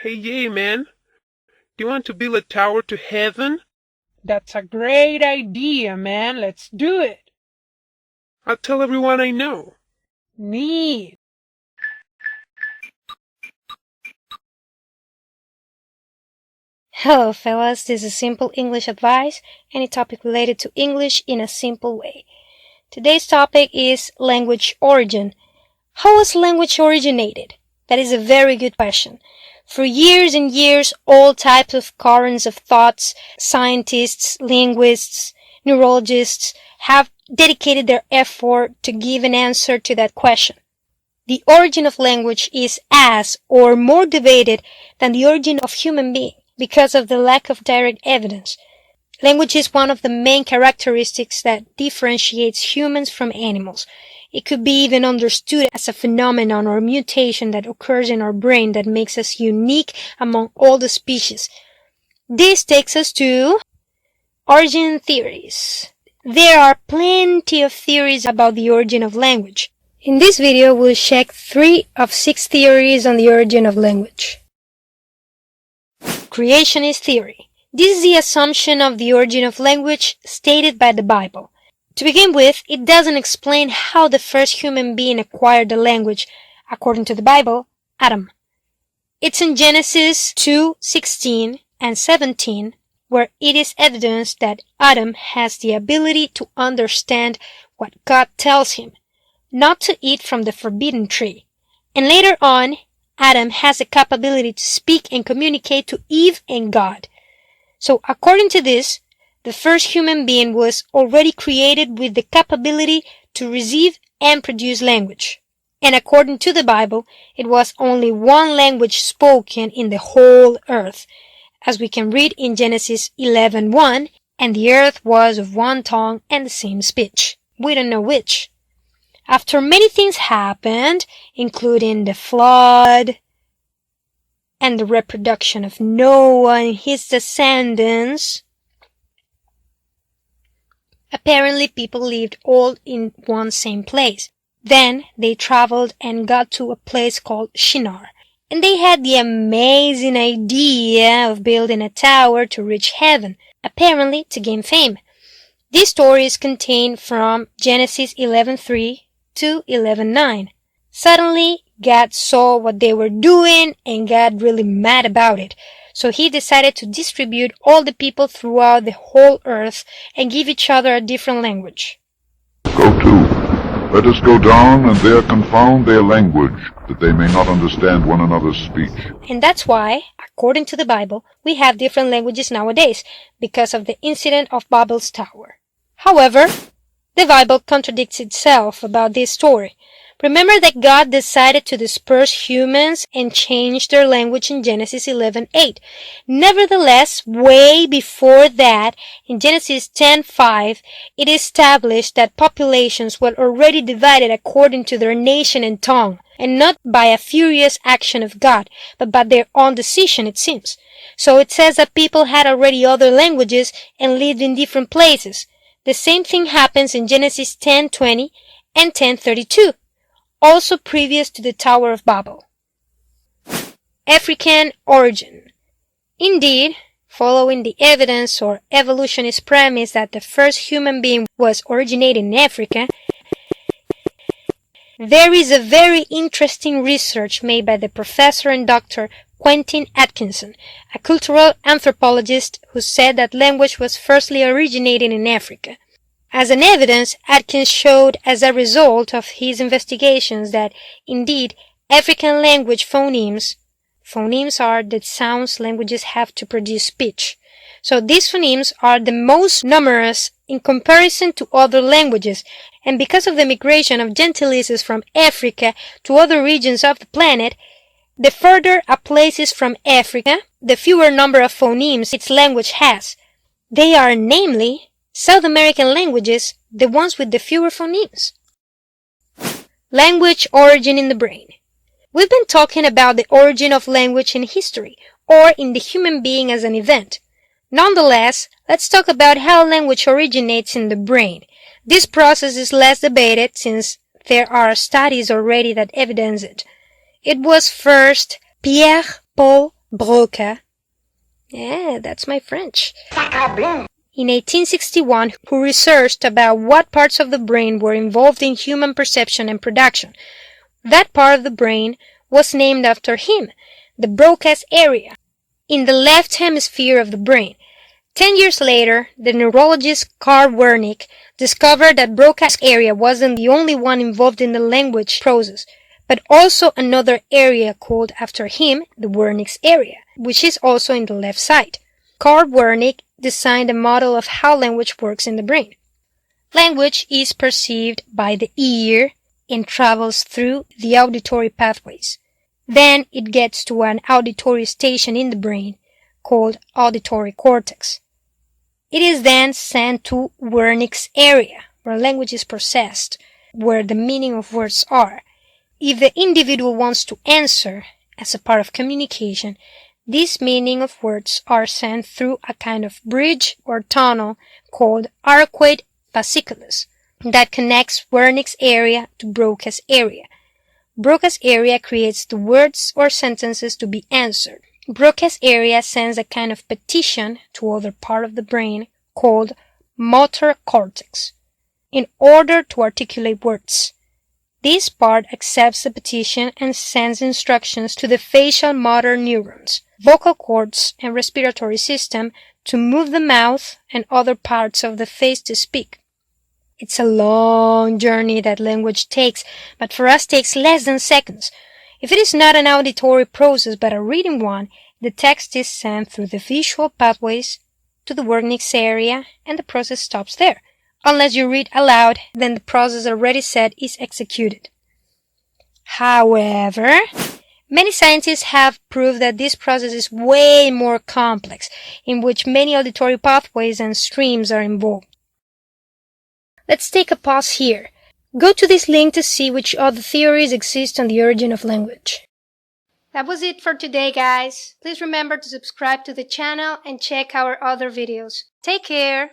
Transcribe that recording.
Hey, yeah, man. Do you want to build a tower to heaven? That's a great idea, man. Let's do it. I'll tell everyone I know. Neat. Hello, fellas. This is simple English advice, any topic related to English in a simple way. Today's topic is language origin. How was language originated? That is a very good question. For years and years, all types of currents of thoughts, scientists, linguists, neurologists have dedicated their effort to give an answer to that question. The origin of language is as or more debated than the origin of human being because of the lack of direct evidence. Language is one of the main characteristics that differentiates humans from animals. It could be even understood as a phenomenon or mutation that occurs in our brain that makes us unique among all the species. This takes us to origin theories. There are plenty of theories about the origin of language. In this video, we'll check 3 of 6 theories on the origin of language. Creationist theory. This is the assumption of the origin of language stated by the Bible. To begin with, it doesn't explain how the first human being acquired the language, according to the Bible, Adam. It's in Genesis 2:16 and 17, where it is evidenced that Adam has the ability to understand what God tells him, not to eat from the forbidden tree. And later on, Adam has the capability to speak and communicate to Eve and God. So according to this, the first human being was already created with the capability to receive and produce language. And according to the Bible, it was only one language spoken in the whole earth, as we can read in Genesis 11:1, and the earth was of one tongue and the same speech. We don't know which. After many things happened, including the flood and the reproduction of Noah and his descendants, apparently people lived all in one same place. Then they traveled and got to a place called Shinar, and they had the amazing idea of building a tower to reach heaven, apparently to gain fame. This story is contained from Genesis 11:3 to 11:9. Suddenly, God saw what they were doing and got really mad about it. So he decided to distribute all the people throughout the whole earth and give each other a different language. Go to, let us go down and there confound their language, that they may not understand one another's speech. And that's why, according to the Bible, we have different languages nowadays, because of the incident of Babel's Tower. However, the Bible contradicts itself about this story. Remember that God decided to disperse humans and change their language in Genesis 11:8. Nevertheless, way before that, in Genesis 10:5, it established that populations were already divided according to their nation and tongue, and not by a furious action of God, but by their own decision, it seems. So it says that people had already other languages and lived in different places. The same thing happens in Genesis 10:20 and 10:32. Also previous to the Tower of Babel. African origin. Indeed, following the evidence or evolutionist premise that the first human being was originated in Africa, there is a very interesting research made by the professor and Dr. Quentin Atkinson, a cultural anthropologist who said that language was firstly originated in Africa. As an evidence, Atkins showed as a result of his investigations that, indeed, African language phonemes are the sounds languages have to produce speech. So these phonemes are the most numerous in comparison to other languages, and because of the migration of gentilices from Africa to other regions of the planet, the further a place is from Africa, the fewer number of phonemes its language has. They are namely South American languages, the ones with the fewer phonemes. Language origin in the brain. We've been talking about the origin of language in history, or in the human being as an event. Nonetheless, let's talk about how language originates in the brain. This process is less debated since there are studies already that evidence it. It was first Pierre Paul Broca. Yeah, that's my French. In 1861, who researched about what parts of the brain were involved in human perception and production. That part of the brain was named after him, the Broca's area, in the left hemisphere of the brain. 10 years later, the neurologist Karl Wernicke discovered that Broca's area wasn't the only one involved in the language process, but also another area called after him, the Wernicke's area, which is also in the left side. Karl Wernicke designed a model of how language works in the brain. Language is perceived by the ear and travels through the auditory pathways. Then it gets to an auditory station in the brain called auditory cortex. It is then sent to Wernicke's area, where language is processed, where the meaning of words are. If the individual wants to answer, as a part of communication, these meaning of words are sent through a kind of bridge or tunnel called arcuate fasciculus that connects Wernicke's area to Broca's area. Broca's area creates the words or sentences to be answered. Broca's area sends a kind of petition to other part of the brain called motor cortex in order to articulate words. This part accepts the petition and sends instructions to the facial motor neurons, vocal cords, and respiratory system to move the mouth and other parts of the face to speak. It's a long journey that language takes, but for us takes less than seconds. If it is not an auditory process but a reading one, the text is sent through the visual pathways to the Wernicke's area and the process stops there. Unless you read aloud, then the process already said is executed. However, many scientists have proved that this process is way more complex, in which many auditory pathways and streams are involved. Let's take a pause here. Go to this link to see which other theories exist on the origin of language. That was it for today, guys. Please remember to subscribe to the channel and check our other videos. Take care!